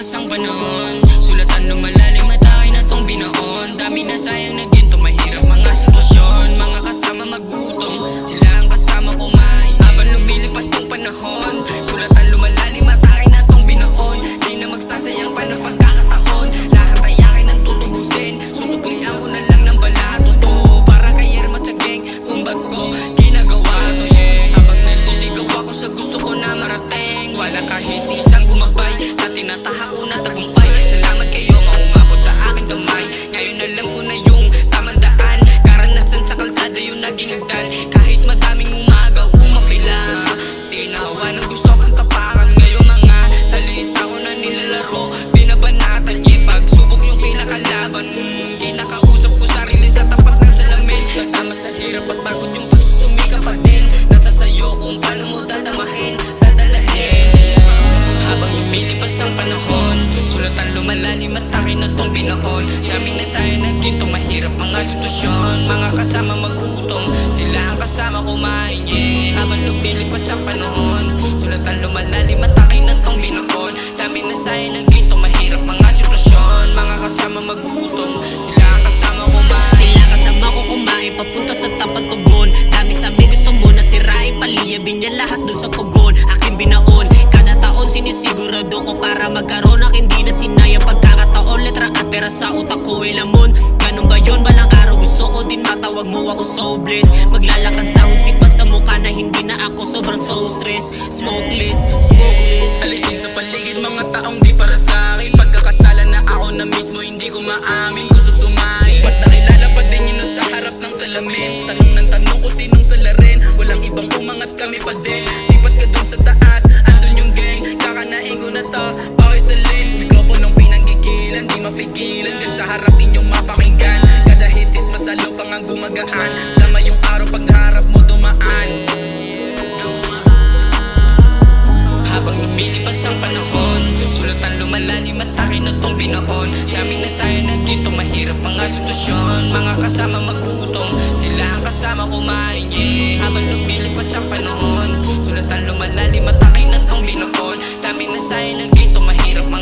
lumilipas ang panahon, sulatan lumalalim at akin na tong binaon. Dami na sayang na ginto, mahirap mga sitwasyon. Mga kasama magutom, sila ang kasama kumain. Habang lumilipas tong panahon, sulatan lumalalim at akin na tong binaon. Di na magsasayang pa ng pagkakataon, lahat ay akin ang tutubusin. Susuklian ko na lang ng balato to, para kay Yerma Tiageng, kung ba't ko ginagawa to, yeah. Habang naliligaw ako sa gusto ko na marating, wala kahit isang gumabay sa tinatahak ko na tagumpay. Salamat kayo maumabot sa aking kamay. Ngayon alam ko na yung tamang daan, karanasan sa kalsada yung naging hagdan. Kahit madaming umagaw, umapila, tinawa ng gusto kong tapakan. Ngayon mga salita ko na nilalaro, binabanatan, yeah. Pagsubok yung kinakalaban, kinakausap ko sarili sa tapat ng salamin. Kasama sa hirap at pagod yung pagsusumika pa din. Nasa sayo kung paano mo dadamahin, dadalahin. Habang lumilipas ang panahon, sulatan lumalalim at akin na tong binaon. Daming nasaya na ginto, mahirap mga sitwasyon. Mga kasama magutom, sila ang kasama kumain, yeah. Habang lumilipas ang panahon, sulatan lumalalim at akin na tong binaon. Daming nasaya na ginto, mahirap mga sitwasyon. Mga kasama magutom, sila ang kasama kumain. Sila kasama ko kumain, papunta sa tapat tugon. Dami sabi gusto mo na sirain, paliyabin niya lahat dun sa pugon. Aking binaon, kada taon sinisigurado ko para magkaroon. Aking di na sinayang pagkakataon, letra at pera sa utak ko ay lamon. Ganun ba yun? Balang araw gusto ko din matawag mo ako so blessed. Maglalakad sa sipat sa mukha na hindi na ako sobrang so stress. Smokeless, smokeless. Alisin sa paligid mga taong di para sa akin. Pagkakasala na ako na mismo hindi ko maamin. Gusto sumahin, mas nakilala pa din yun sa harap ng salamin. Tanong ng tanong ko sinong salarin, walang ibang umangat kami pa din. Sipat ka dun sa taas, andun yung gang, kakanain ko na to, okay sa lane. Mikroponong pinanggigilan, di mapigilan. Gan sa harap inyong mapakinggan, kada hitit masalo pang ang gumagaan. Tama yung araw pag harap mo dumaan. Habang lumilipas ang panahon, sulatan lumalalim at akin na tong binaon. Daming nasaya na ginto, mahirap mga sitwasyon. Mga kasama magutom, sila ang kasama kumain, yeah. Habang lumilipas ang panahon, sulatan lumalalim at akin na tong binaon. Daming nasaya na ginto, mahirap mga